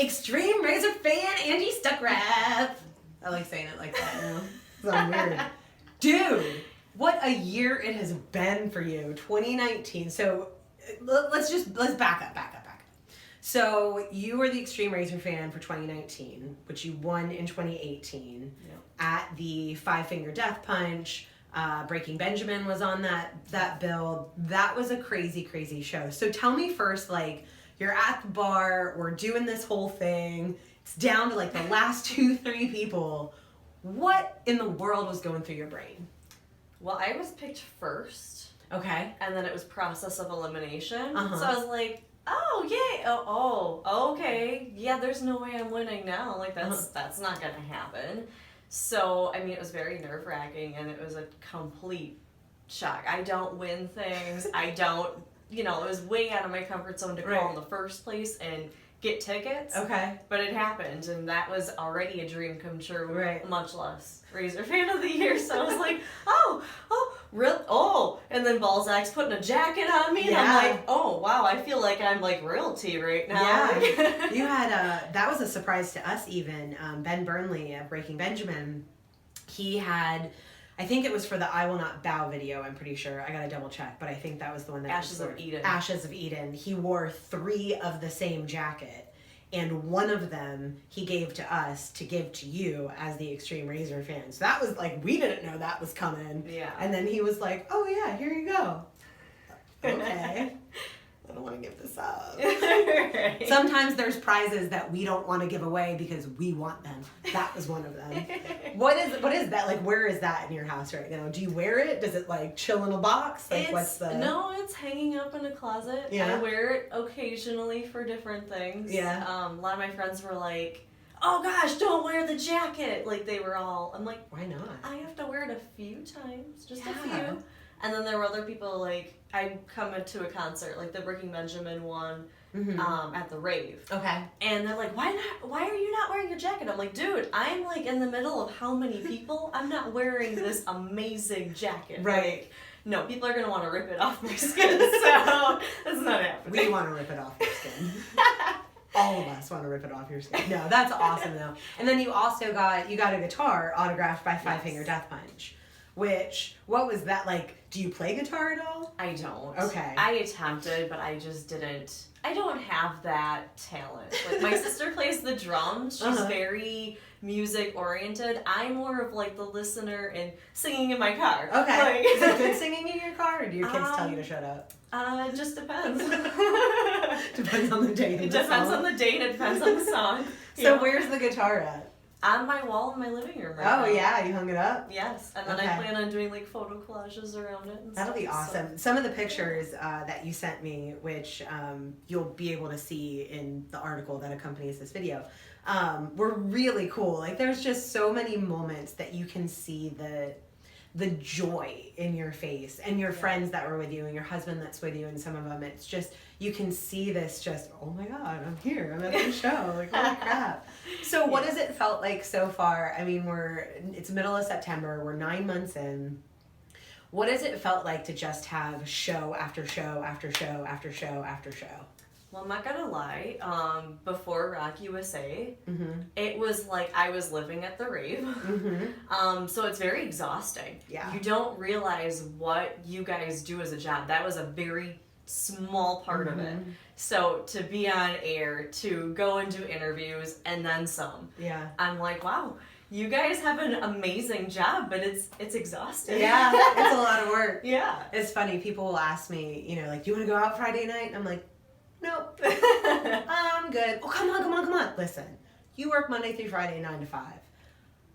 Extreme Razor fan Angie Stuckrath. I like saying it like that now. So weird. Dude, what a year it has been for you. 2019. So let's back up. So you were the Extreme Razor fan for 2019, which you won in 2018 at the 5-Finger Death Punch. Breaking Benjamin was on that bill. That was a crazy, crazy show. So tell me first, like, you're at the bar, we're doing this whole thing. It's down to like the last 2-3 people. What in the world was going through your brain? Well, I was picked first. Okay. And then it was process of elimination. Uh-huh. So I was like, oh, yay. Oh, okay. Yeah, there's no way I'm winning now. Like, that's not going to happen. So, I mean, it was very nerve-wracking, and it was a complete shock. I don't win things. I don't, it was way out of my comfort zone to call in the first place and get tickets. Okay. But it happened, and that was already a dream come true. Right. Much less Razor Fan of the Year. So I was like, and then Balzac's putting a jacket on me, and I'm like, oh, wow, I feel like I'm like royalty right now. Yeah. You had that was a surprise to us even. Ben Burnley of Breaking Benjamin, he had, I think it was for the I Will Not Bow video, I'm pretty sure. I gotta double check, but I think that was the one that Ashes of Eden. Ashes of Eden. He wore 3 of the same jacket. And one of them he gave to us to give to you as the Extreme Razor fan. So that was like, we didn't know that was coming. Yeah. And then he was like, oh yeah, here you go. Okay. I don't want to give this up. Right. Sometimes there's prizes that we don't want to give away because we want them. That was one of them. What is that? Like, where is that in your house right now? Do you wear it? Does it like chill in a box? Like, No, it's hanging up in a closet. Yeah. I wear it occasionally for different things. Yeah. A lot of my friends were like, oh gosh, don't wear the jacket. Like, they were all, I'm like, why not? I have to wear it a few times, just a Yeah. few. And then there were other people, like, I come to a concert, like the Breaking Benjamin one, at the rave. Okay. And they're like, why are you not wearing your jacket? I'm like, dude, I'm like in the middle of how many people? I'm not wearing this amazing jacket. Right. Like, no, people are going to want to rip it off my skin, so that's not happening. We want to rip it off your skin. All of us want to rip it off your skin. No, that's awesome though. And then you also got a guitar autographed by 5-Finger Death Punch. Which, what was that like? Do you play guitar at all? I don't. Okay. I attempted, but I just didn't. I don't have that talent. Like, my sister plays the drums. She's very music oriented. I'm more of like the listener and singing in my car. Okay. Like, is it good singing in your car, or do your kids tell you to shut up? It just depends. Depends on the day. It depends on the date. It depends on the song. So where's the guitar at? On my wall in my living room right now. Oh yeah, you hung it up? Yes, and then I plan on doing like photo collages around it. And That'll be stuff, awesome. So. Some of the pictures that you sent me, which you'll be able to see in the article that accompanies this video, were really cool. Like, there's just so many moments that you can see the joy in your face, and your friends that were with you, and your husband that's with you, and some of them, it's just, you can see this just, oh my God, I'm here, I'm at the show, like, holy crap. So what has it felt like so far? I mean, it's middle of September, we're 9 months in. What has it felt like to just have show after show after show after show after show? Well, I'm not gonna lie, before Rock USA, it was like I was living at the rave. So it's very exhausting. Yeah. You don't realize what you guys do as a job. That was a very small part of it. So to be on air, to go and do interviews, and then some. Yeah. I'm like, wow, you guys have an amazing job, but it's exhausting. Yeah, it's a lot of work. Yeah. It's funny, people will ask me, like, do you want to go out Friday night? And I'm like, nope. I'm good. Oh, come on. Listen, you work Monday through Friday, 9 to 5.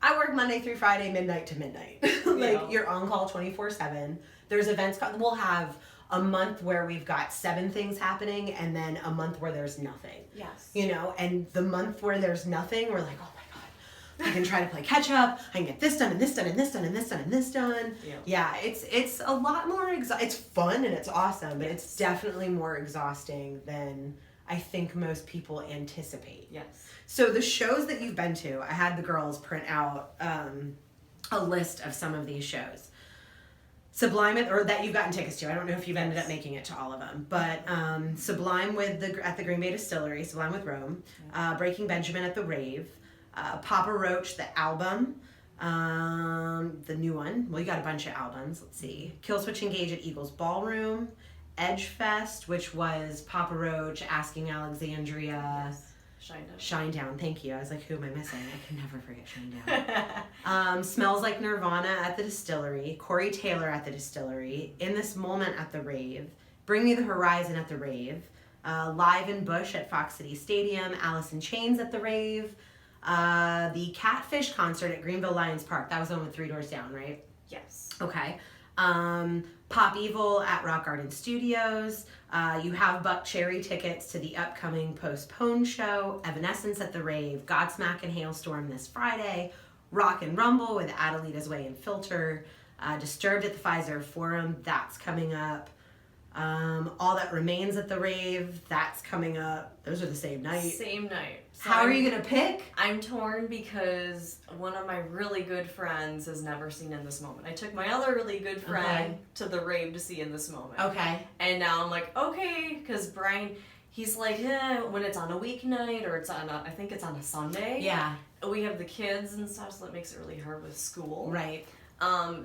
I work Monday through Friday, midnight to midnight. You're on call 24/7. There's events. We'll have a month where we've got 7 things happening, and then a month where there's nothing. Yes. And the month where there's nothing, we're like, oh my God, I can try to play catch up. I can get this done and this done and this done and this done and this done. Yeah, it's a lot more it's fun and it's awesome, but it's definitely more exhausting than I think most people anticipate. Yes. So the shows that you've been to, I had the girls print out a list of some of these shows. Sublime, or that you've gotten tickets to. I don't know if you've ended up making it to all of them, but Sublime at the Green Bay Distillery, Sublime with Rome, Breaking Benjamin at the Rave, Papa Roach, the album, the new one. Well, you got a bunch of albums. Let's see. Killswitch Engage at Eagles Ballroom, Edge Fest, which was Papa Roach, Asking Alexandria. Yes. Shinedown, thank you. I was like, who am I missing? I can never forget Shinedown. Smells Like Nirvana at the Distillery, Corey Taylor at the Distillery, In This Moment at the Rave, Bring Me the Horizon at the Rave, Live in Bush at Fox City Stadium, Alice in Chains at the Rave, the Catfish concert at Greenville Lions Park. That was the one with Three Doors Down, right? Yes. Okay. Pop Evil at Rock Garden Studios. You have Buck Cherry tickets to the upcoming Postponed show. Evanescence at the Rave. Godsmack and Hailstorm this Friday. Rock and Rumble with Adelita's Way and Filter. Disturbed at the Pfizer Forum. That's coming up. All That Remains at the Rave. That's coming up. Those are the same night. Same night. So How are you going to pick? I'm torn because one of my really good friends has never seen In This Moment. I took my other really good friend to the rave to see In This Moment. Okay. And now I'm like, okay, because Brian, he's like, when it's on a weeknight or it's on I think it's on a Sunday. Yeah. We have the kids and stuff, so that makes it really hard with school. Right.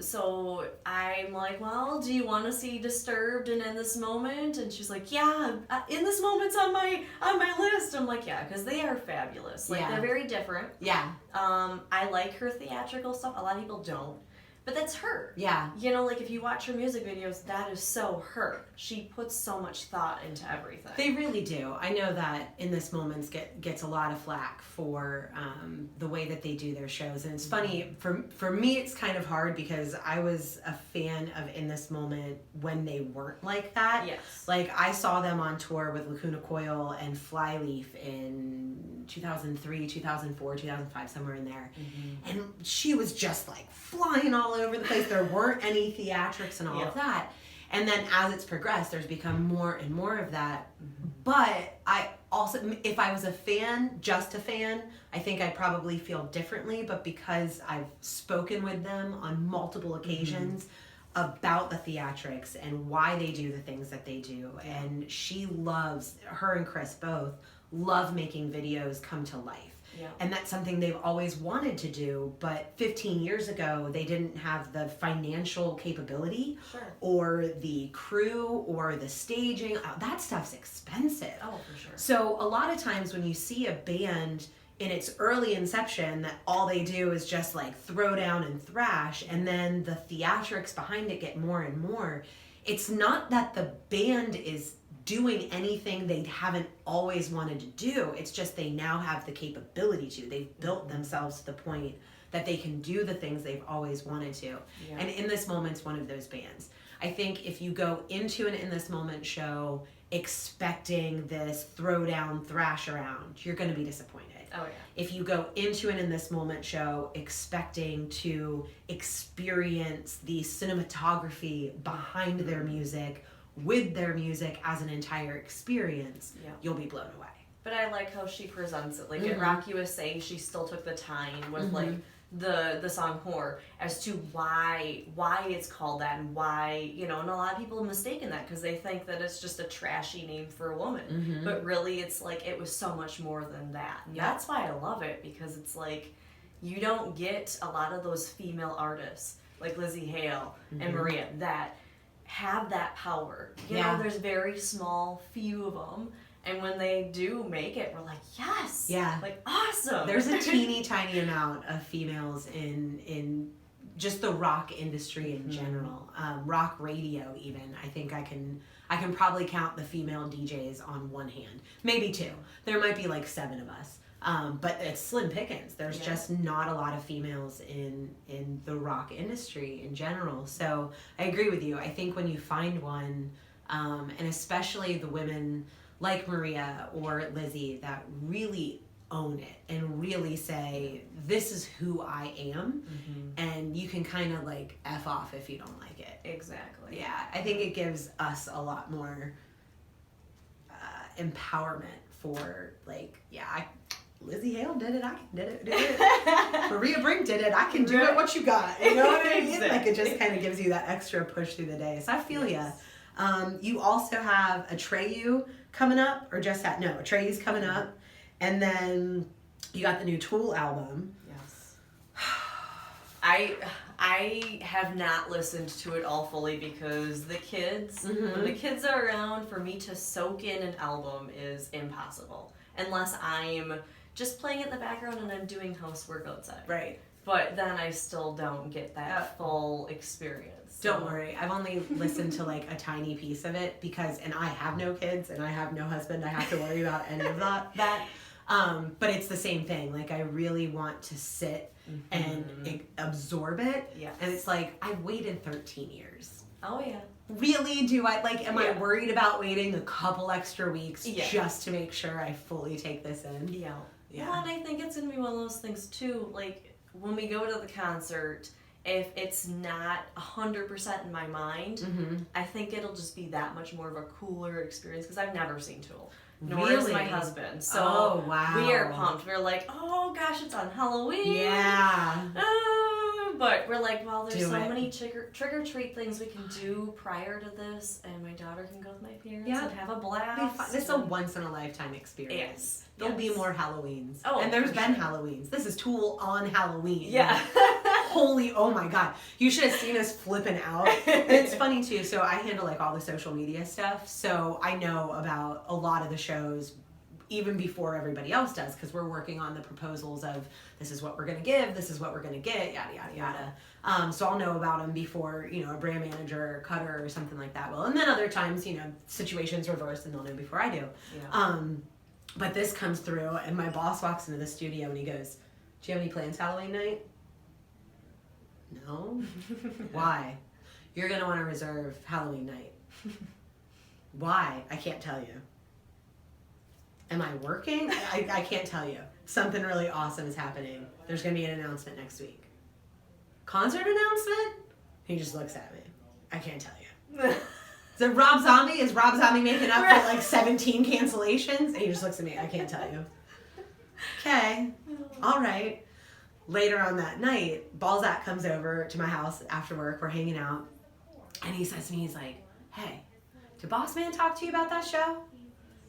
So I'm like, well, do you want to see Disturbed and In This Moment? And she's like, yeah, In This Moment's on my list. I'm like, yeah, because they are fabulous. Like, they're very different. Yeah. I like her theatrical stuff. A lot of people don't. But that's her. Yeah. You know, like if you watch her music videos, that is so her. She puts so much thought into everything. They really do. I know that In This Moment gets a lot of flack for the way that they do their shows. And it's funny, for me it's kind of hard because I was a fan of In This Moment when they weren't like that. Yes. Like I saw them on tour with Lacuna Coil and Flyleaf in 2003, 2004, 2005, somewhere in there. Mm-hmm. And she was just like flying all over the place. There weren't any theatrics and all of that. And then as it's progressed, there's become more and more of that. Mm-hmm. But I also, if I was a fan, just a fan, I think I'd probably feel differently. But because I've spoken with them on multiple occasions about the theatrics and why they do the things that they do, and she loves, her and Chris both, love making videos come to life. Yeah. And that's something they've always wanted to do, but 15 years ago, they didn't have the financial capability or the crew or the staging. That stuff's expensive. Oh, for sure. So a lot of times when you see a band in its early inception that all they do is just like throw down and thrash, and then the theatrics behind it get more and more, it's not that the band is doing anything they haven't always wanted to do. It's just they now have the capability to. They've built themselves to the point that they can do the things they've always wanted to. Yeah. And In This Moment's one of those bands. I think if you go into an In This Moment show expecting this throw down, thrash around, you're going to be disappointed. Oh, yeah. If you go into an In This Moment show expecting to experience the cinematography behind their music, with their music as an entire experience, you'll be blown away. But I like how she presents it. Like at Rock USA, she still took the time with like the song Whore as to why it's called that and why, you know, and a lot of people have mistaken that because they think that it's just a trashy name for a woman. But really it's like it was so much more than that. And that's why I love it, because it's like you don't get a lot of those female artists like Lizzie Hale and Maria that have that power. You know, there's very small few of them, and when they do make it, we're like, yes, like awesome. There's a teeny tiny amount of females in just the rock industry in general, rock radio even. I think I can probably count the female DJs on one hand, maybe two. There might be like 7 of us. But it's slim pickings. There's just not a lot of females in the rock industry in general. So I agree with you. I think when you find one, and especially the women like Maria or Lizzie that really own it and really say, this is who I am, and you can kind of like F off if you don't like it. Exactly. Yeah, I think it gives us a lot more empowerment for like, Lizzie Hale did it, I can did it. Maria Brink did it, I can do it, what you got? You know what I mean? Exactly. Like, it just kind of gives you that extra push through the day. So I feel Yes. ya. You also have Atreyu coming up, or just that? No, Atreyu's coming up. And then you got the new Tool album. Yes. I have not listened to it all fully because the kids, when the kids are around, for me to soak in an album is impossible. Unless I'm just playing it in the background and I'm doing housework outside. Right. But then I still don't get that full experience. So. Don't worry. I've only listened to like a tiny piece of it and I have no kids and I have no husband I have to worry about any of that. But it's the same thing. Like, I really want to sit and absorb it. Yes. And it's like, I've waited 13 years. Oh, yeah. Really? Am I worried about waiting a couple extra weeks just to make sure I fully take this in? Yeah. Yeah. Well, and I think it's going to be one of those things, too. Like, when we go to the concert, if it's not 100% in my mind, I think it'll just be that much more of a cooler experience because I've never seen Tool. Nor is my husband. So we are pumped. We're like, oh gosh, it's on Halloween. Yeah. But we're like, well, there's many trick-or-treat things we can do prior to this, and my daughter can go with my parents and have a blast. This is a once-in-a-lifetime experience. Yes. There'll be more Halloweens. Oh, and there's been Halloweens. This is Tool on Halloween. Yeah. Holy, oh my God. You should have seen us flipping out. And it's funny too. So I handle like all the social media stuff. So I know about a lot of the shows even before everybody else does because we're working on the proposals of this is what we're going to give, this is what we're going to get, yada, yada, yada. So I'll know about them before, a brand manager or cutter or something like that will. And then other times, situations reverse and they'll know before I do. Yeah. But this comes through and my boss walks into the studio and he goes, do you have any plans Halloween night? No? Why? You're going to want to reserve Halloween night. Why? I can't tell you. Am I working? I can't tell you. Something really awesome is happening. There's going to be an announcement next week. Concert announcement? He just looks at me. I can't tell you. Is it Rob Zombie? Is Rob Zombie making up for like 17 cancellations? And he just looks at me. I can't tell you. Okay. All right. Later on that night, Balzac comes over to my house after work. We're hanging out. And he says to me, he's like, hey, did Boss Man talk to you about that show?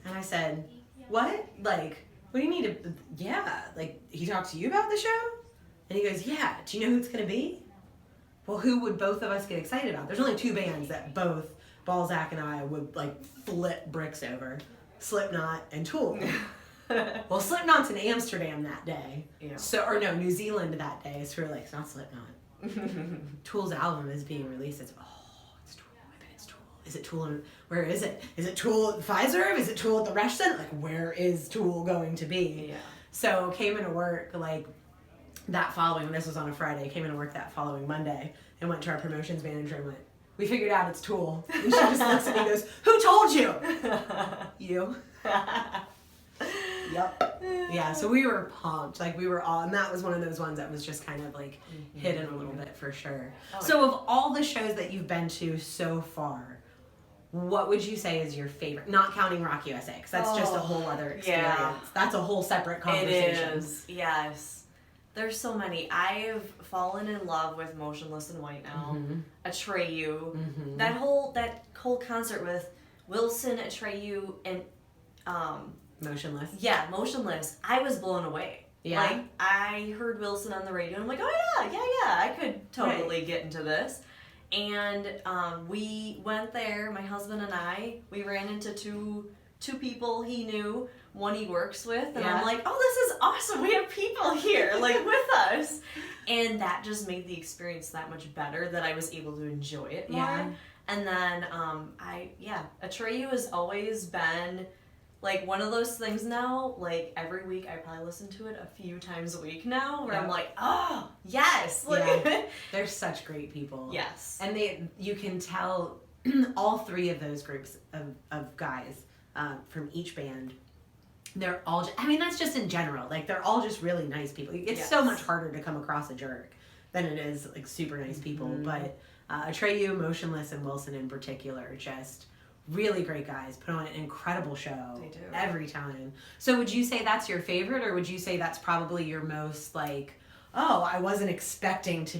And I said, what? Like, what do you need to... Yeah, like, he talked to you about the show? And he goes, yeah. Do you know who it's going to be? Well, who would both of us get excited about? There's only two bands that both Balzac and I would, like, flip bricks over. Slipknot and Tool. Well, Slipknot's in Amsterdam that day. Yeah. New Zealand that day. So we're like, it's not Slipknot. Tool's album is being released. It's Tool. I bet it's Tool. Is it Tool? Where is it? Is it Tool at Pfizer? Is it Tool at the Resch Center? Like, where is Tool going to be? Yeah. So came into work, like, that following, this was on a Friday, came into work that following Monday and went to our promotions manager and went, we figured out it's Tool. And she just looks at me and goes, who told you? You. Yep. Yeah, so we were pumped. Like, we were all, and that was one of those ones that was just kind of like hidden a little bit for sure. Oh, so of all the shows that you've been to so far, what would you say is your favorite? Not counting Rock USA, because that's just a whole other experience. Yeah. That's a whole separate conversation. It is, yes. There's so many. I've fallen in love with Motionless in White now. Atreyu. That whole concert with Wilson, Atreyu, and Motionless. Yeah, Motionless. I was blown away. Yeah. Like, I heard Wilson on the radio and I'm like, oh yeah, I could totally get into this. And we went there, my husband and I, we ran into two people he knew, one he works with, and I'm like, oh, this is awesome, we have people here, like, with us. And that just made the experience that much better that I was able to enjoy it more. Yeah. And then, Atreyu has always been, like, one of those things now, like, every week I probably listen to it a few times a week now, where I'm like, oh, yes! Like, they're such great people. Yes. And you can tell all three of those groups of guys from each band, they're all, that's just in general, like, they're all just really nice people. It's so much harder to come across a jerk than it is, like, super nice people, but Atreyu, Motionless, and Wilson in particular, just really great guys, put on an incredible show. They do. Every time. So would you say that's your favorite, or would you say that's probably your most like, oh, I wasn't expecting to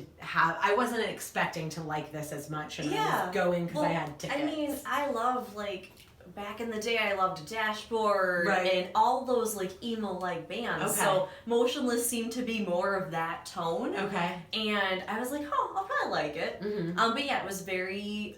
like this as much, and I was going because I had tickets. I mean, I love, like, back in the day, I loved Dashboard Right. and all those, like, emo-like bands. Okay. So Motionless seemed to be more of that tone. Okay. And I was like, oh, I'll probably like it. Mm-hmm. But yeah, it was very,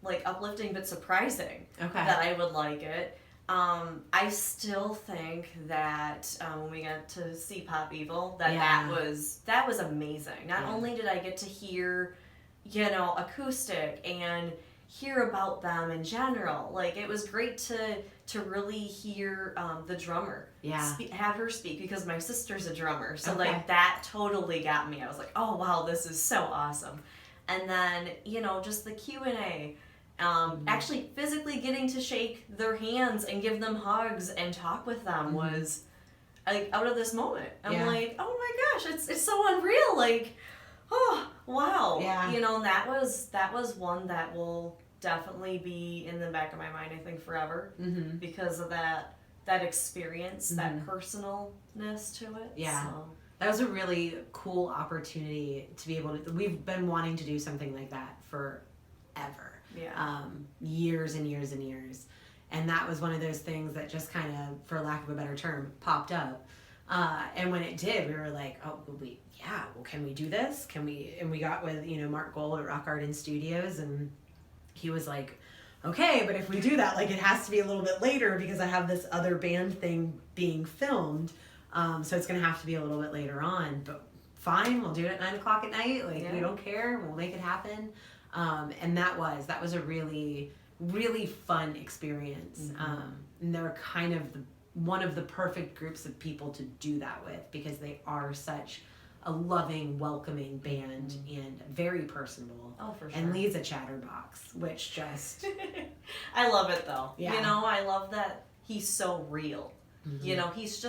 like, uplifting but surprising that I would like it. I still think that when we got to see Pop Evil, that was amazing. Not only did I get to hear, acoustic and hear about them in general, like it was great to really hear the drummer have her speak, because my sister's a drummer, so like that totally got me. I was like, oh wow, this is so awesome. And then just the Q&A. Actually physically getting to shake their hands and give them hugs and talk with them was like out of this moment. I'm like, oh my gosh, it's so unreal. Like, oh wow. Yeah. That was one that will definitely be in the back of my mind, I think, forever, because of that experience, that personalness to it. Yeah. So. That was a really cool opportunity to be able to. We've been wanting to do something like that forever. Yeah. Years and years and years. And that was one of those things that just kind of, for lack of a better term, popped up. And when it did, we were like, oh, can we do this? Can we? And we got with, Mark Gold at Rock Garden Studios, and he was like, okay, but if we do that, like, it has to be a little bit later because I have this other band thing being filmed. So it's going to have to be a little bit later on. But fine, we'll do it at 9:00 at night. Like, we don't care. We'll make it happen. And that was a really, really fun experience. And they're kind of one of the perfect groups of people to do that with, because they are such a loving, welcoming band and very personable. Oh, for sure. And Lee's a chatterbox, which just... I love it, though. Yeah. I love that he's so real. He's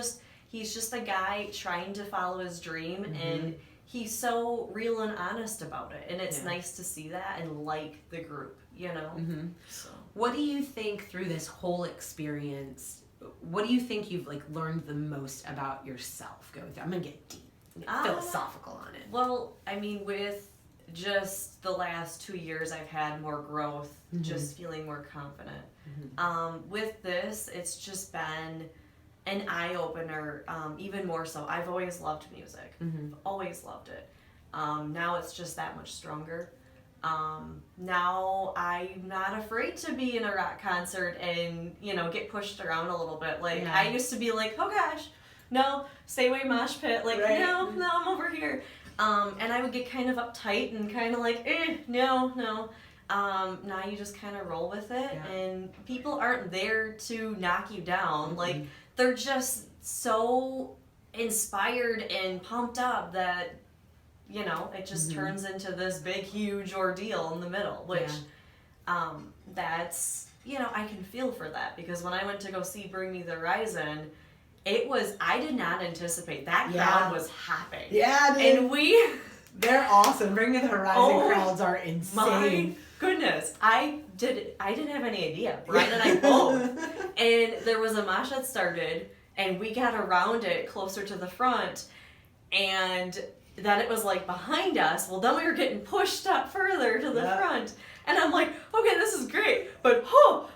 just a guy trying to follow his dream, and he's so real and honest about it, and it's nice to see that and like the group, So. What do you think through this whole experience, what do you think you've learned the most about yourself going through? I'm gonna get deep, philosophical on it. Well, I mean, with just the last 2 years, I've had more growth, just feeling more confident. With this, it's just been an eye-opener, even more so. I've always loved music. Always loved it. Now it's just that much stronger. Now I'm not afraid to be in a rock concert and, get pushed around a little bit. Like, I used to be like, oh gosh, no, stay away mosh pit. Like, no, I'm over here. And I would get kind of uptight and kind of like, no. Now you just kind of roll with it, and people aren't there to knock you down. Like, they're just so inspired and pumped up that, it just turns into this big, huge ordeal in the middle, which, that's, I can feel for that, because when I went to go see Bring Me the Horizon, I did not anticipate that crowd was hopping. Yeah, dude. And they're awesome. Bring Me the Horizon crowds are insane. My goodness, I didn't have any idea. Brian and I both. And there was a mosh that started, and we got around it closer to the front, and then it was like behind us. Well, then we were getting pushed up further to the front. And I'm like, okay, this is great, but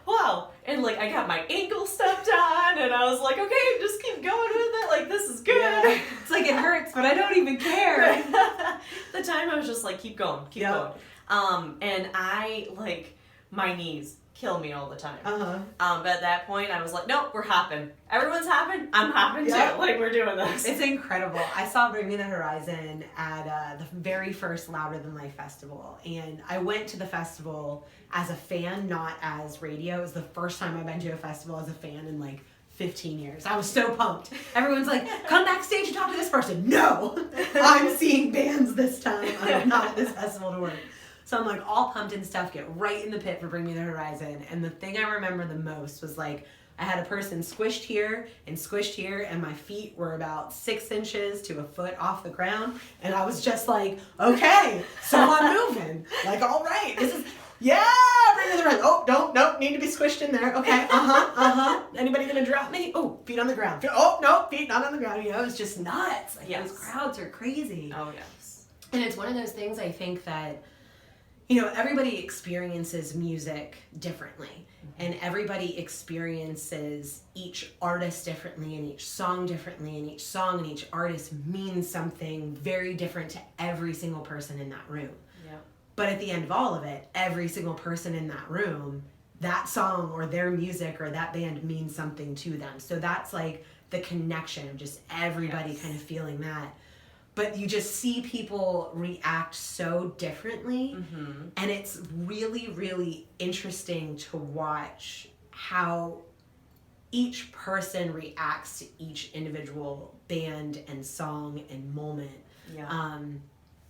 wow. And like, I got my ankle stepped on, and I was like, okay, just keep going with it. Like, this is good. Yeah. It's like, it hurts, but I don't even care. The time I was just like, keep going. And I, my knees kill me all the time. But at that point, I was like, nope, we're hopping. Everyone's hopping. I'm hopping too. Like, we're doing this. It's incredible. I saw Bring Me the Horizon at the very first Louder Than Life festival. And I went to the festival as a fan, not as radio. It was the first time I've been to a festival as a fan in 15 years. I was so pumped. Everyone's like, come backstage and talk to this person. No! I'm seeing bands this time. I'm not at this festival to work. So I'm all pumped and stuff, get right in the pit for Bring Me the Horizon. And the thing I remember the most was I had a person squished here, and my feet were about 6 inches to a foot off the ground. And I was just like, okay, so I'm moving. Like, all right, this is, yeah, bring me the run. Oh, nope, need to be squished in there. Okay, Anybody gonna drop me? Oh, feet on the ground. Oh, no, feet not on the ground. You know, it's just nuts. Like, those crowds are crazy. Oh, yes. And it's one of those things, I think, that, you know, everybody experiences music differently. And everybody experiences each artist differently, and each song differently, and each song and each artist means something very different to every single person in that room. Yeah. But at the end of all of it, every single person in that room, that song or their music or that band means something to them. So that's like the connection of just everybody kind of feeling that. But you just see people react so differently. And it's really, really interesting to watch how each person reacts to each individual band and song and moment. Yeah.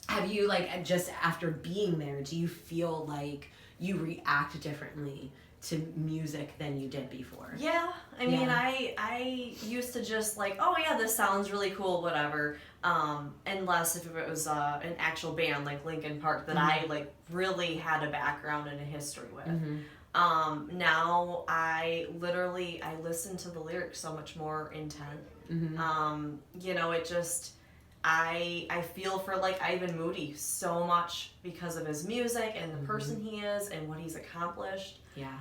Have you, like, just after being there, do you feel like you react differently to music than you did before? Yeah. I mean, I used to just like, oh yeah, this sounds really cool, whatever. Unless if it was an actual band like Linkin Park that I like really had a background and a history with. Now I listen to the lyrics so much more intent. You know, it just, I feel for like Ivan Moody so much because of his music and the person he is and what he's accomplished. Yeah.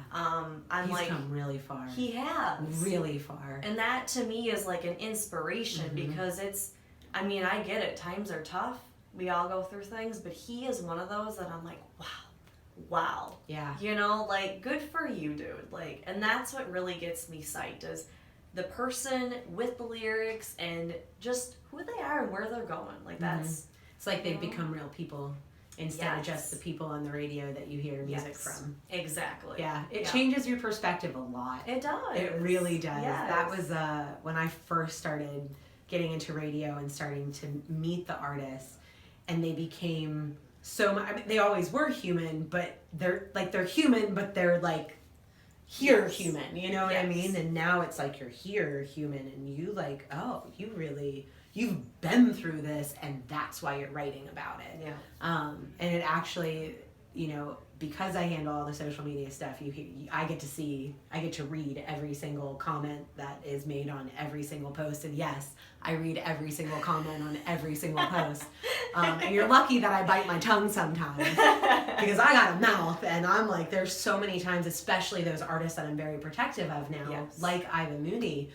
He's like, come really far. He has. Really far. And that to me is like an inspiration because it's, I mean, I get it. Times are tough. We all go through things, but he is one of those that I'm like, wow. Yeah. You know, like, good for you, dude. Like, and that's what really gets me psyched is the person with the lyrics and just who they are and where they're going. Like, that's... It's like they've become real people instead of just the people on the radio that you hear music from. Exactly. Yeah. It changes your perspective a lot. It does. It really does. Yes. That was when I first started getting into radio and starting to meet the artists, and they became so much, I mean, they always were human, but they're human, but they're like here human, you know what I mean? And now it's like you're here human, and you like, oh, you've been through this, and that's why you're writing about it. Yeah. And it actually, you know, because I handle all the social media stuff, I get to read every single comment that is made on every single post. And yes, I read every single comment on every single post. And you're lucky that I bite my tongue sometimes because I got a mouth, and I'm like, there's so many times, especially those artists that I'm very protective of now, like Ivan Moody.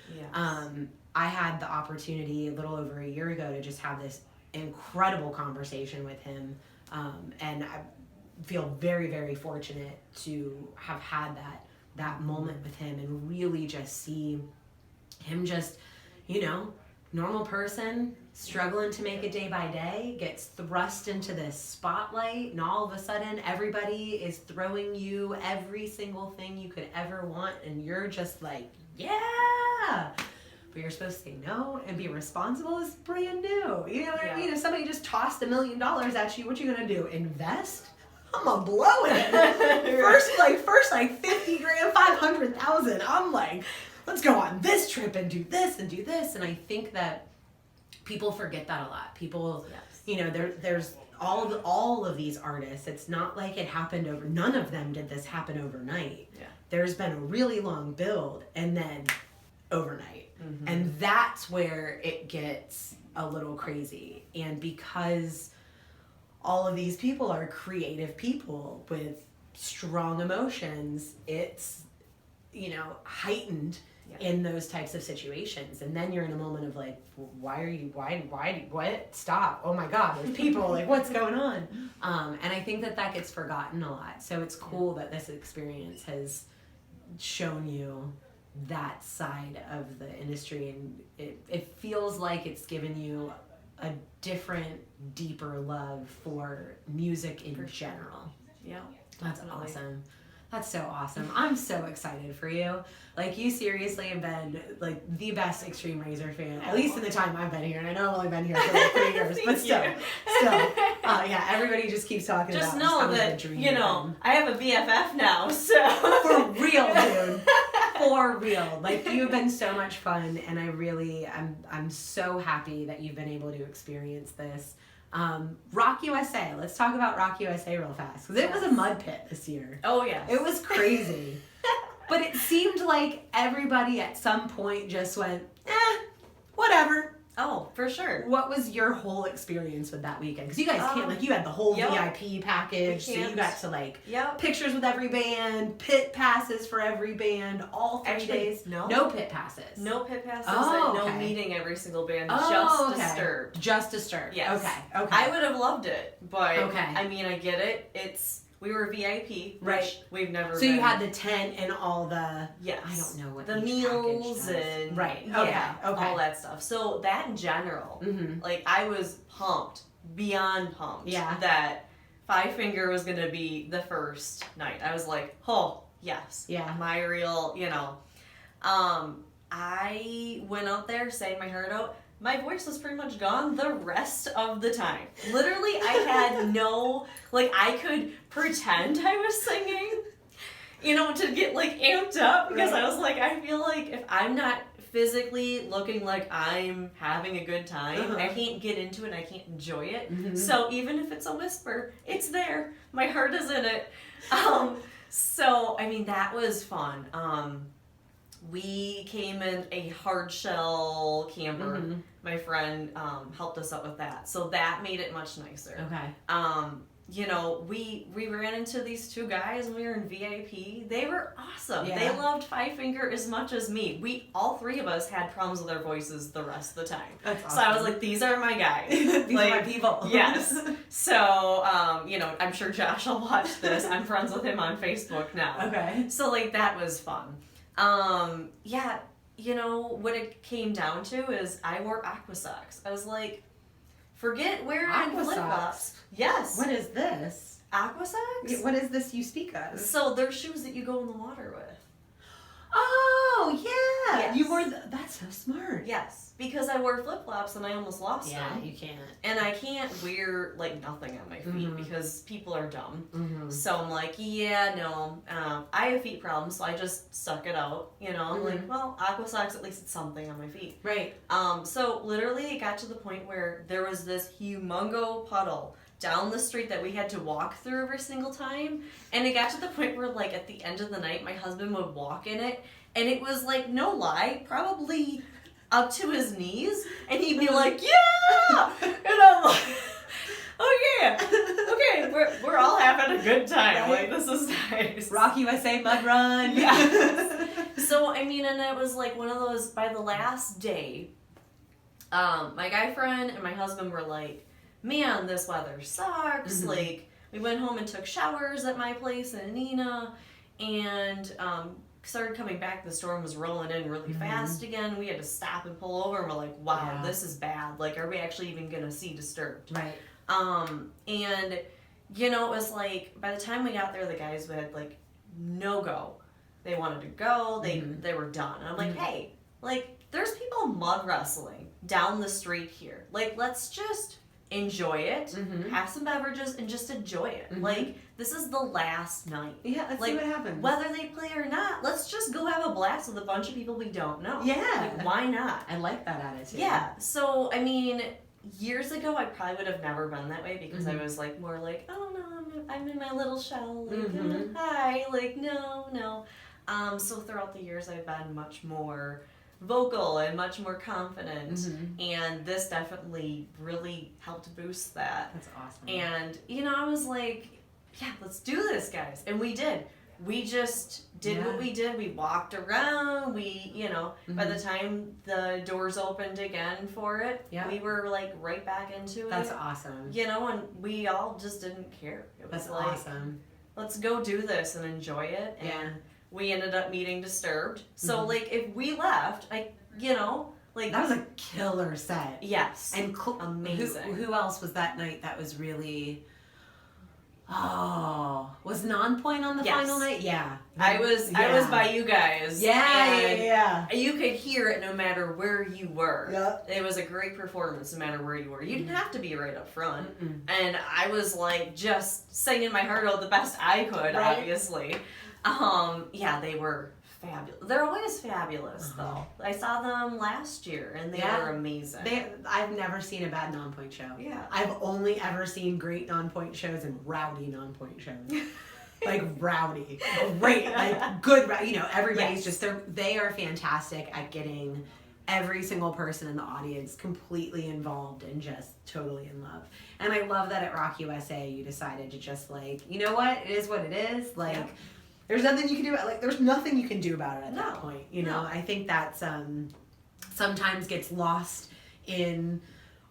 I had the opportunity a little over a year ago to just have this incredible conversation with him. And I feel very, very fortunate to have had that moment with him and really just see him just, you know, normal person struggling to make it day by day, gets thrust into this spotlight, and all of a sudden everybody is throwing you every single thing you could ever want, and you're just like, yeah, but you're supposed to say no and be responsible. Is brand new. You know what I mean? If somebody just tossed $1 million at you, what you gonna do? Invest? I'm gonna blow it. First like 50 grand, 500,000. I'm like, let's go on this trip and do this and do this. And I think that people forget that a lot. People, you know, there's all of these artists. It's not like it happened over. None of them did this happen overnight. Yeah. There's been a really long build and then overnight. And that's where it gets a little crazy. And because all of these people are creative people with strong emotions, it's, you know, heightened in those types of situations. And then you're in a moment of like, what? Stop. Oh my God, there's people, like, what's going on? And I think that gets forgotten a lot. So it's cool that this experience has shown you that side of the industry, and it feels like it's given you a different, deeper love for music in general. Yeah, that's awesome. That's so awesome. I'm so excited for you. Like, you seriously have been like the best Extreme Razor fan, at least in the time I've been here. And I know I've only been here for like 3 years, but still. Yeah, everybody just keeps talking just about know that, you know, I have a BFF now, so. For real, dude. For real. Like, you've been so much fun, and I'm so happy that you've been able to experience this. Rock USA. Let's talk about Rock USA real fast. Because it was a mud pit this year. Oh, yes. It was crazy. But it seemed like everybody at some point just went, whatever. Oh, for sure. What was your whole experience with that weekend? Because you guys can't, like, you had the whole VIP package, so you got to, like, pictures with every band, pit passes for every band, all 3 days. No pit passes. No pit passes and no meeting every single band, just Disturbed. Just Disturbed. Yes. Okay. I would have loved it, but, I mean, I get it. We were VIP, which we've never been. So you had the tent and all the, I don't know what the meals and all that stuff. So that in general, like, I was pumped, beyond pumped, that Five Finger was going to be the first night. I was like, oh, yes. Yeah. My real, I went out there, sang my heart out. My voice was pretty much gone the rest of the time. Literally, I had no, like, I could pretend I was singing, to get, like, amped up, because I was like, I feel like if I'm not physically looking like I'm having a good time, I can't get into it, I can't enjoy it. So even if it's a whisper, it's there. My heart is in it. So, I mean, that was fun. We came in a hard shell camper. My friend helped us out with that. So that made it much nicer. We ran into these two guys when we were in VIP. They were awesome. They loved Five Finger as much as me. All three of us had problems with our voices the rest of the time. That's awesome. So I was like, these are my guys. These are my people. Yes. So, I'm sure Josh will watch this. I'm friends with him on Facebook now. Okay. So, like, that was fun. What it came down to is I wore aqua socks. I was like, forget wearing flip-flops. Yes. What is this? Aqua socks? What is this you speak of? So they're shoes that you go in the water with. Oh, yeah. Yes. You wore that's so smart. Yes. Because I wore flip-flops and I almost lost them. Yeah, you can't. And I can't wear, like, nothing on my feet because people are dumb. So I'm like, I have feet problems, so I just suck it out. I'm like, well, aqua socks, at least it's something on my feet. Right. So literally it got to the point where there was this humongo puddle down the street that we had to walk through every single time. And it got to the point where, like, at the end of the night, my husband would walk in it, and it was, like, no lie, probably up to his knees, and he'd be like, yeah! And I'm like, oh yeah, okay, we're all having a good time. Like, this is nice. Rock USA mud run. Yes. So, I mean, and it was like one of those, by the last day, my guy friend and my husband were like, man, this weather sucks. Like, we went home and took showers at my place in Nina, and started coming back. The storm was rolling in really fast again. We had to stop and pull over, and we're like, wow, this is bad. Like, are we actually even gonna see Disturbed? Right. And it was like, by the time we got there, the guys had, like, no go. They wanted to go. They were done. And I'm like, hey, like, there's people mud wrestling down the street here. Like, let's just enjoy it, have some beverages, and just enjoy it. Like, this is the last night. Yeah, let's see what happens. Whether they play or not, let's just go have a blast with a bunch of people we don't know. Yeah. Like, why not? I like that attitude. Yeah. So, I mean, years ago, I probably would have never been that way because I was, like, more like, oh, no, I'm in my little shell. Like, hi. Like, no. So throughout the years, I've been much more vocal and much more confident, and this definitely really helped boost that. That's awesome. And I was like, yeah, let's do this, guys. And we did. We just did what we did. We walked around. We, by the time the doors opened again for it, we were, like, right back into it. That's awesome. And we all just didn't care. It was like, awesome. Let's go do this and enjoy it. And we ended up meeting Disturbed. So, like, if we left, like, that was a killer set. Yes. And amazing. Who else was that night that was really... Oh, was Nonpoint on the final night? Yeah. I was by you guys. Yeah. You could hear it no matter where you were. Yep. It was a great performance no matter where you were. You didn't have to be right up front. And I was, like, just singing my heart out the best I could, obviously. They were fabulous. They're always fabulous, though. I saw them last year, and they were amazing. I've never seen a bad non-point show. Yeah. I've only ever seen great non-point shows and rowdy non-point shows. Like rowdy, great, like good. Everybody's just they are fantastic at getting every single person in the audience completely involved and just totally in love. And I love that at Rock USA you decided to just like, you know what, it is what it is. Like, there's nothing you can do about it. Like, there's nothing you can do about it at that point. You know, I think that's sometimes gets lost in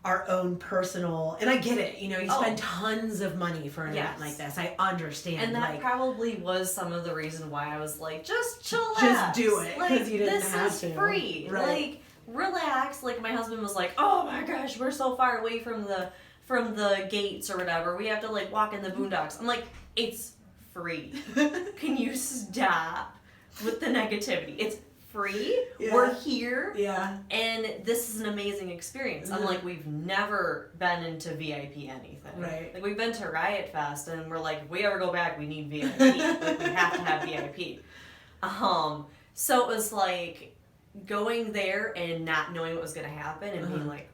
our own personal, and I get it, you spend tons of money for an event like this. I understand. And that probably was some of the reason why I was like, just chillax. Just do it, because like, you didn't have to. This is free. Right. Like, relax. Like, my husband was like, oh my gosh, we're so far away from the gates or whatever. We have to, like, walk in the boondocks. I'm like, it's free. Can you stop with the negativity? It's free. Yeah. We're here. Yeah. And this is an amazing experience. I'm like, we've never been into VIP anything. Right. Like, we've been to Riot Fest, and we're like, if we ever go back, we need VIP. Like, we have to have VIP. So it was like going there and not knowing what was going to happen and being like,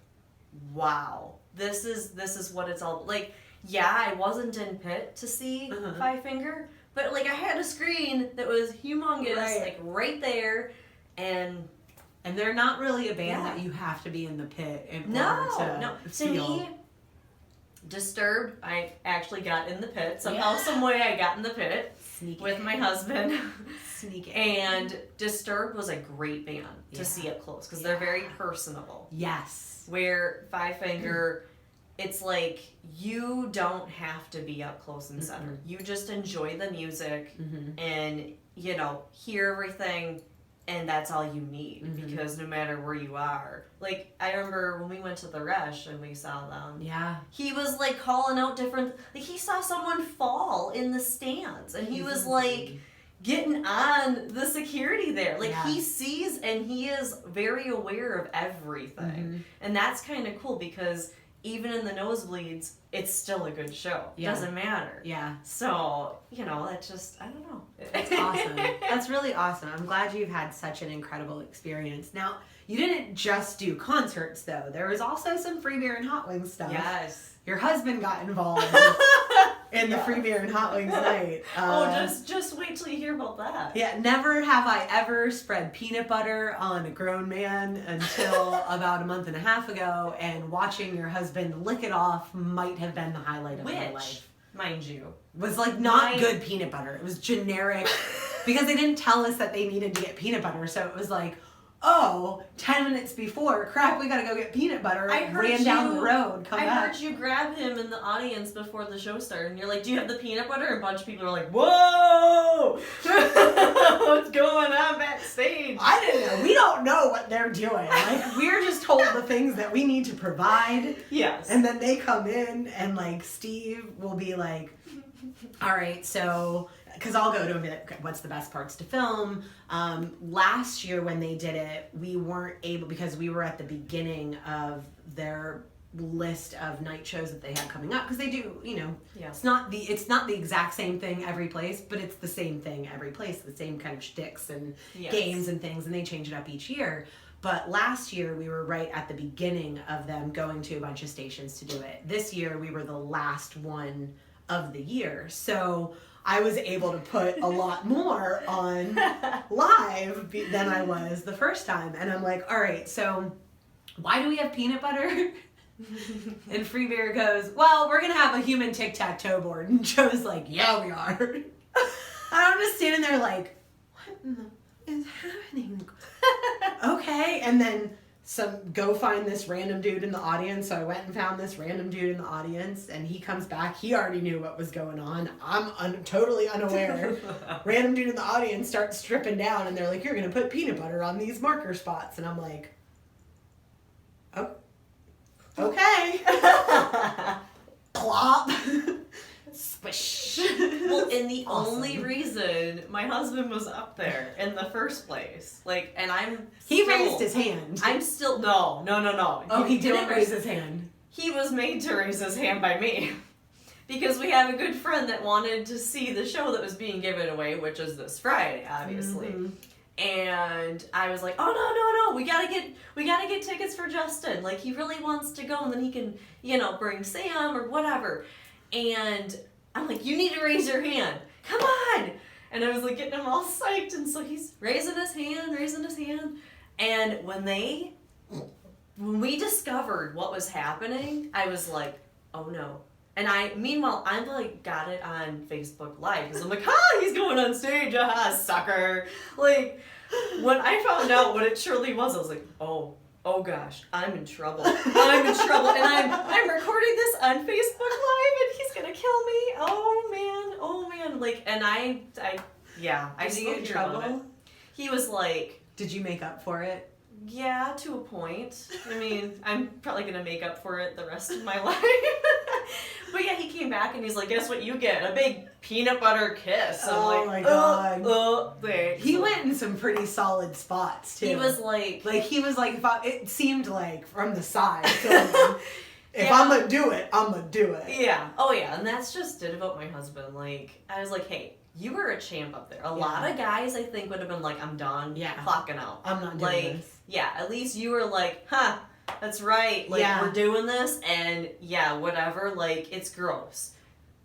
wow, this is what it's all like. Yeah, I wasn't in pit to see Five Finger, but like I had a screen that was humongous, like right there. And they're not really a band that you have to be in the pit in order to feel. To me, Disturbed, I actually got in the pit. Somehow, some way I got in the pit with my husband. Sneaky. And Disturbed was a great band to see up close because they're very personable. Yes. Where Five Finger, it's like you don't have to be up close and center. You just enjoy the music and, hear everything. And that's all you need because no matter where you are. Like, I remember when we went to the Resh and we saw them. Yeah. He was, like, calling out different... Like, he saw someone fall in the stands. And he was, like, getting on the security there. Like, he sees and he is very aware of everything. And that's kind of cool because even in the nosebleeds, it's still a good show. Yeah. Doesn't matter. Yeah. So, that's just, I don't know. That's awesome. That's really awesome. I'm glad you've had such an incredible experience. Now, you didn't just do concerts, though. There was also some free beer and hot wings stuff. Yes. Your husband got involved in the free beer and hot wings night. Just wait till you hear about that. Yeah, never have I ever spread peanut butter on a grown man until about a month and a half ago, and watching your husband lick it off might have been the highlight of my life. Mind you, was like not good peanut butter. It was generic because they didn't tell us that they needed to get peanut butter, so it was like, 10 minutes before, crap, we gotta go get peanut butter. Ran down the road, come back. I heard you grab him in the audience before the show started, and you're like, do you have the peanut butter? And a bunch of people are like, whoa! What's going on backstage? I didn't know. We don't know what they're doing. Like, we're just told the things that we need to provide. Yes. And then they come in, and like, Steve will be like, all right, so... Because I'll go to him and be like, okay, what's the best parts to film? Last year when they did it, we weren't able, because we were at the beginning of their list of night shows that they had coming up. Because they do, it's not the exact same thing every place, but it's the same thing every place. The same kind of shticks and games and things, and they change it up each year. But last year, we were right at the beginning of them going to a bunch of stations to do it. This year, we were the last one of the year. So... I was able to put a lot more on live than I was the first time. And I'm like, all right, so why do we have peanut butter? And Free Beer goes, well, we're going to have a human tic-tac-toe board. And Joe's like, yeah, we are. And I'm just standing there like, what in the is happening? Okay. And then go find this random dude in the audience. So I went and found this random dude in the audience, and he comes back. He already knew what was going on. I'm totally unaware. Random dude in the audience starts stripping down, and they're like, you're going to put peanut butter on these marker spots. And I'm like, oh, okay. Plop. Squish. Well, and the only reason my husband was up there in the first place, like, and he raised his hand. I'm still, no. Oh, he didn't raise his hand. He was made to raise his hand by me. Because we have a good friend that wanted to see the show that was being given away, which is this Friday, obviously. And I was like, oh no, we gotta get tickets for Justin. Like, he really wants to go, and then he can, bring Sam or whatever. And I'm like, you need to raise your hand. Come on. And I was like getting him all psyched, and so he's raising his hand. And when we discovered what was happening, I was like, oh no. And meanwhile, I'm like, got it on Facebook Live, because I'm like, he's going on stage, sucker. Like, when I found out what it truly was, I was like, oh gosh, I'm in trouble. And I'm recording this on Facebook Live, and he's gonna kill me. Oh man. Like, and I Did you get in trouble? He was like, did you make up for it? Yeah, to a point. I mean, I'm probably gonna make up for it the rest of my life. But yeah, he came back and he's like, guess what you get? A big peanut butter kiss. I'm like, my God. Thanks. He went in some pretty solid spots, too. He was like... it seemed like from the side. So if I'm going to do it, I'm going to do it. Yeah. Oh, yeah. And that's just it about my husband. Like, I was like, hey, you were a champ up there. A lot of guys, I think, would have been like, I'm done. Yeah. Clocking out. I'm not doing this. Yeah, at least you were like, that's right. Like, we're doing this, and whatever. Like, it's gross.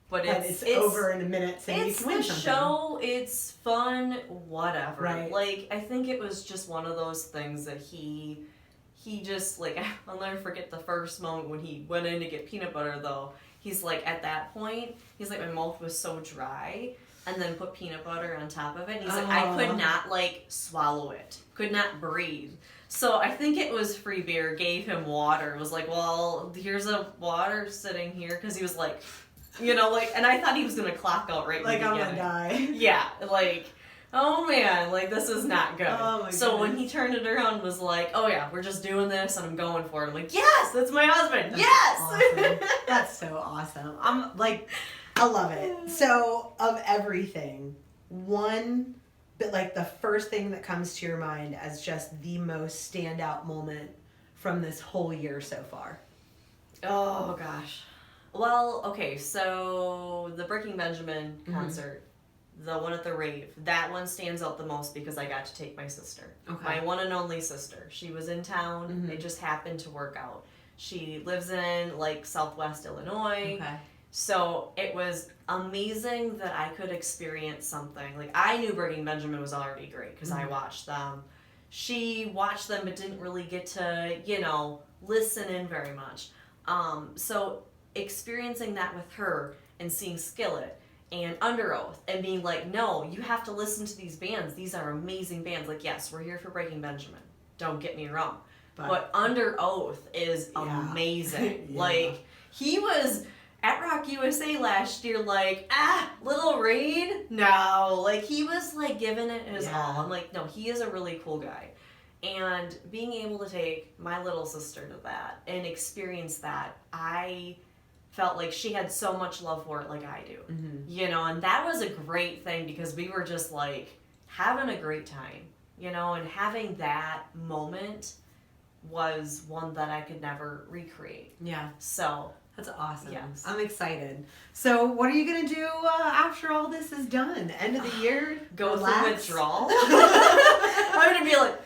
But it's over in a minute, so you can win something. It's the show. It's fun. Whatever. Right. Like, I think it was just one of those things that he just, like, I'll never forget the first moment when he went in to get peanut butter, though. He's like, at that point, he's like, my mouth was so dry, and then put peanut butter on top of it. And he's like, I could not, like, swallow it. Could not breathe. So I think it was Free Beer gave him water. It was like, well, here's a water sitting here, because he was like, and I thought he was going to clock out right in the beginning. Like, I'm going to die. Yeah, like, oh man, like, this is not good. Oh my so goodness. When he turned it around, was like, oh yeah, we're just doing this, and I'm going for it. I'm like, yes, that's my husband. Yes! Awesome. That's so awesome. I'm like, I love it. So, of everything, but like the first thing that comes to your mind as just the most standout moment from this whole year so far? Oh gosh. Well, okay, so the Breaking Benjamin concert, the one at the rave, that one stands out the most because I got to take my sister. Okay. My one and only sister. She was in town. It just happened to work out. She lives in like Southwest Illinois. Okay. So it was amazing that I could experience something. Like, I knew Breaking Benjamin was already great because I watched them. She watched them but didn't really get to, listen in very much. So experiencing that with her and seeing Skillet and Under Oath and being like, no, you have to listen to these bands. These are amazing bands. Like, yes, we're here for Breaking Benjamin. Don't get me wrong. But Under Oath is amazing. Yeah. Like, he was at Rock USA last year, like, Little Rain? No. Like, he was, like, giving it his all. I'm like, no, he is a really cool guy. And being able to take my little sister to that and experience that, I felt like she had so much love for it like I do. And that was a great thing because we were just, like, having a great time, and having that moment was one that I could never recreate. Yeah. So... That's awesome. Yes. I'm excited. So what are you going to do after all this is done? End of the year? Go through withdrawal? I'm going to be like,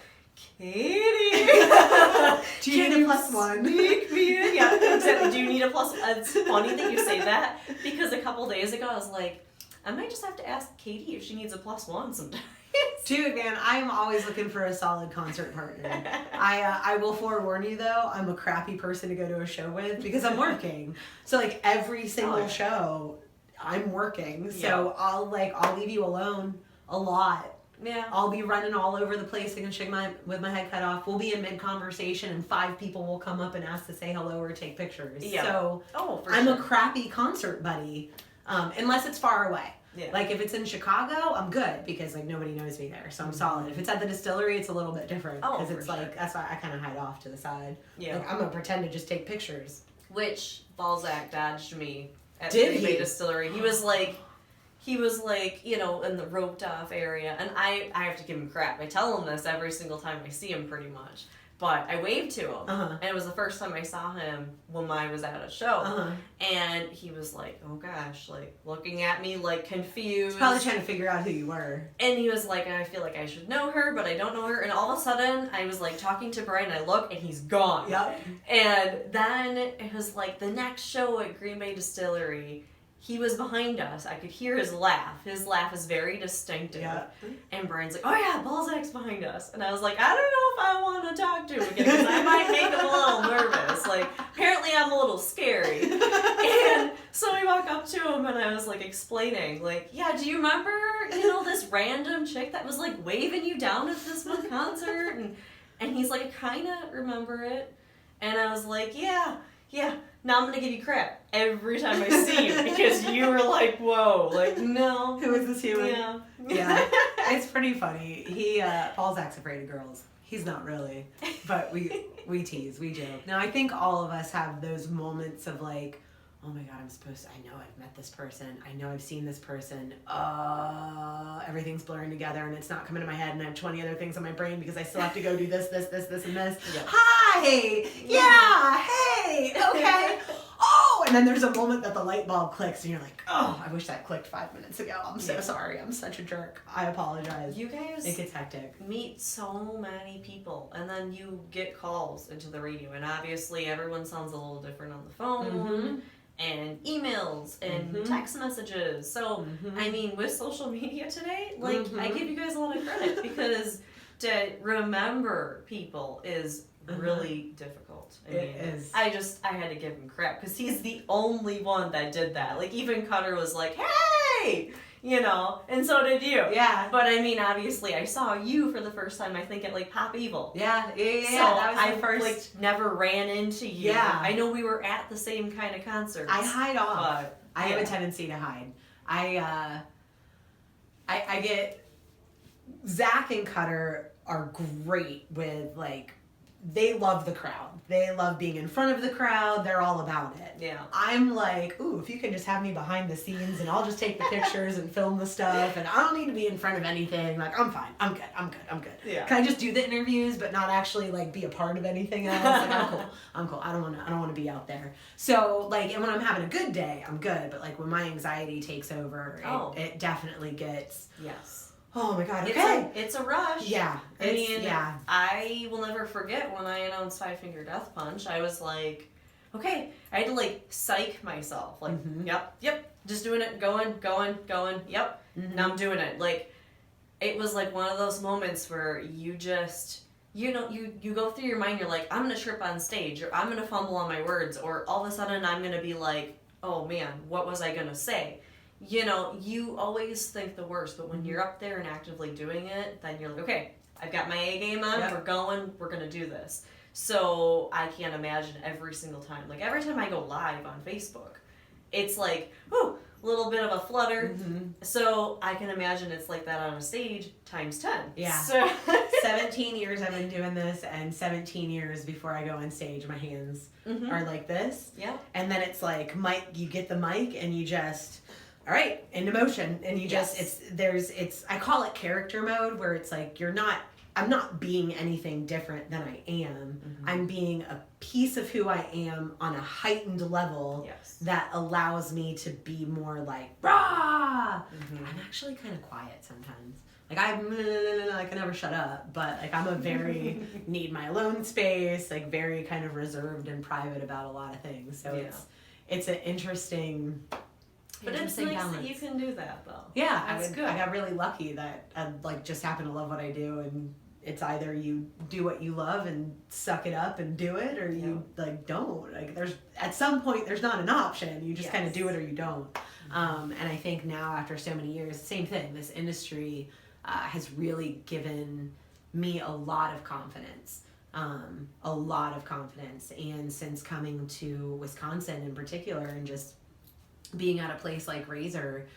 Kaytie! Do you need a +1? Sneak me in? Yeah, do you need a +1? It's funny that you say that because a couple days ago I was like, I might just have to ask Kaytie if she needs a +1 sometimes. Dude, man, I'm always looking for a solid concert partner. I will forewarn you though, I'm a crappy person to go to a show with because I'm working. So like every single show, I'm working. So I'll leave you alone a lot. Yeah. I'll be running all over the place with my head cut off. We'll be in mid conversation and 5 people will come up and ask to say hello or take pictures. Yeah. So I'm a crappy concert buddy, unless it's far away. Yeah. Like, if it's in Chicago, I'm good because, like, nobody knows me there, so I'm solid. If it's at the distillery, it's a little bit different because it's like, that's why I kind of hide off to the side. Yeah. Like, I'm going to pretend to just take pictures. Which Balzac dodged me at the Bay Distillery. He was like, in the roped off area, and I have to give him crap. I tell him this every single time I see him pretty much. But I waved to him, Uh-huh. and it was the first time I saw him when I was at a show. Uh-huh. And he was like, oh gosh, like looking at me like confused. Probably trying to figure out who you were. And he was like, I feel like I should know her, but I don't know her. And all of a sudden, I was like talking to Brian, and I look, and he's gone. Yep. And then it was like the next show at Green Bay Distillery, he was behind us. I could hear his laugh. His laugh is very distinctive. Yeah. And Brian's like, oh yeah, Balzac's behind us. And I was like, I don't know if I want to talk to him again, because I might make him a little nervous. Like, apparently I'm a little scary. And so we walk up to him, and I was like explaining, like, yeah, do you remember, this random chick that was like waving you down at this one concert? And he's like, I kind of remember it. And I was like, yeah. Now I'm going to give you crap every time I see you, because you were like, whoa, like, no. Who is this human? Yeah. Yeah. It's pretty funny. Balzac's afraid of girls. He's not really. But we tease, we joke. Now, I think all of us have those moments of like, oh my God, I know I've met this person. I know I've seen this person. Everything's blurring together and it's not coming to my head, and I have 20 other things on my brain because I still have to go do this, and this. Yeah. Hi! Yeah! Hey! Okay! Oh! And then there's a moment that the light bulb clicks and you're like, oh, I wish that clicked 5 minutes ago. I'm so sorry. I'm such a jerk. I apologize. You guys It gets hectic. meet so many people, and then you get calls into the radio, and obviously everyone sounds a little different on the phone. Mm-hmm. And emails and Mhm. text messages. So, I mean, with social media today, like, I give you guys a lot of credit, because to remember people is really difficult. I mean, It is. I had to give him crap, because he's the only one that did that. Like, even Cutter was like, hey! And so did you. Yeah. But I mean, obviously, I saw you for the first time, I think, at like Pop Evil. Yeah. So that was I the first. like never ran into you. Yeah. I know we were at the same kind of concerts. I hide off. But, I have a tendency to hide. I get Zach and Cutter are great with like, they love the crowd. They love being in front of the crowd. They're all about it. Yeah. I'm like, ooh, if you can just have me behind the scenes and I'll just take the pictures and film the stuff, and I don't need to be in front of anything. Like, I'm fine. I'm good. Yeah. Can I just do the interviews but not actually like be a part of anything else? Like, I'm cool. I don't want to be out there. So like, and when I'm having a good day, I'm good. But like when my anxiety takes over, it definitely gets. Yes. Oh my God. Okay. It's a rush. Yeah. I will never forget when I announced Five Finger Death Punch. I was like, okay, I had to like psych myself. Like, yep, just doing it, going, yep, now I'm doing it. Like, it was like one of those moments where you just, you go through your mind, you're like, I'm going to trip on stage, or I'm going to fumble on my words, or all of a sudden I'm going to be like, oh man, what was I going to say? You always think the worst, but when you're up there and actively doing it, then you're like, okay, I've got my A game on, we're going, we're going to do this. So I can't imagine every single time. Like, every time I go live on Facebook, it's like, whoo, a little bit of a flutter. So I can imagine it's like that on a stage times 10. Yeah. So 17 years I've been doing this, and 17 years before I go on stage, my hands are like this. Yeah. And then it's like, you get the mic and you just, all right, into motion. And you just, I call it character mode, where it's like, I'm not being anything different than I am. I'm being a piece of who I am on a heightened level that allows me to be more like, rah! I'm actually kind of quiet sometimes. Like, I can never shut up, but like, I'm a very need my alone space, like very kind of reserved and private about a lot of things. So it's an interesting. But it's nice balance. That you can do that, though. Yeah, that's good. I got really lucky that I like just happen to love what I do, and it's either you do what you love and suck it up and do it, or you like don't. Like, there's at some point there's not an option. You just kind of do it or you don't. And I think now, after so many years, same thing. This industry has really given me a lot of confidence. And since coming to Wisconsin in particular, and just being at a place like Razor,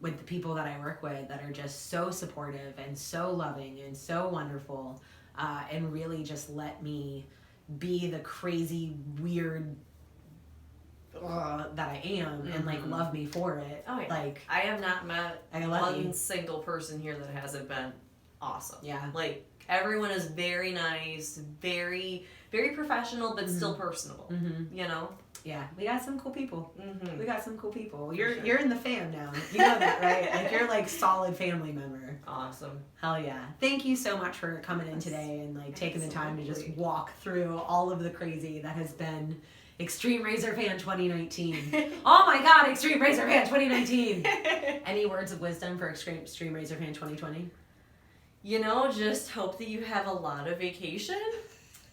with the people that I work with that are just so supportive and so loving and so wonderful, and really just let me be the crazy, weird that I am, and like love me for it. Oh, yeah. Like, I have not met I one single person here that hasn't been awesome. Yeah. Like, everyone is very nice, very, very professional, but still personable, you know? Yeah, we got some cool people. Mm-hmm. We got some cool people. Sure. You're in the fam now. You know that, right? Like, you're like solid family member. Awesome. Hell yeah. Thank you so much for coming in today and like taking the time to just walk through all of the crazy that has been Extreme Razor Fan 2019. Oh my God, Extreme Razor Fan 2019. Any words of wisdom for Extreme Razor Fan 2020? You know, just hope that you have a lot of vacation.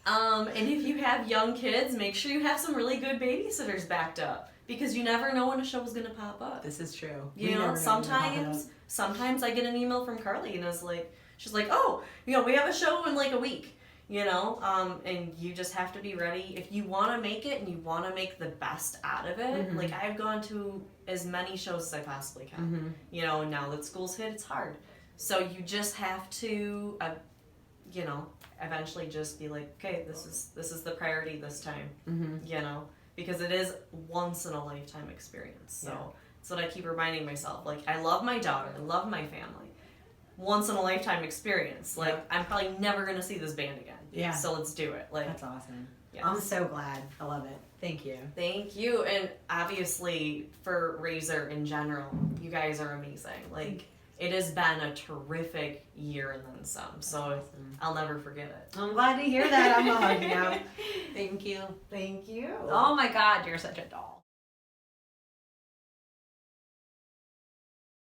And if you have young kids, make sure you have some really good babysitters backed up, because you never know when a show is going to pop up. This is true. You know, sometimes I get an email from Carly and she's like, oh, you know, we have a show in like a week. You know, and you just have to be ready. If you want to make it and you want to make the best out of it, like, I've gone to as many shows as I possibly can. You know, now that school's hit, it's hard. So you just have to, you know, eventually just be like, okay, this is the priority this time. You know, because it is once in a lifetime experience. So that's what I keep reminding myself. Like, I love my daughter, I love my family. Once in a lifetime experience. Like, I'm probably never gonna see this band again. Yeah. So let's do it. Like, that's awesome. Yes. I'm so glad. I love it. Thank you. Thank you. And obviously for Razor in general, you guys are amazing. Like, it has been a terrific year and then some. So awesome. I'll never forget it. I'm glad to hear that. I'm a hug now. Thank you. Thank you. Oh my God, you're such a doll.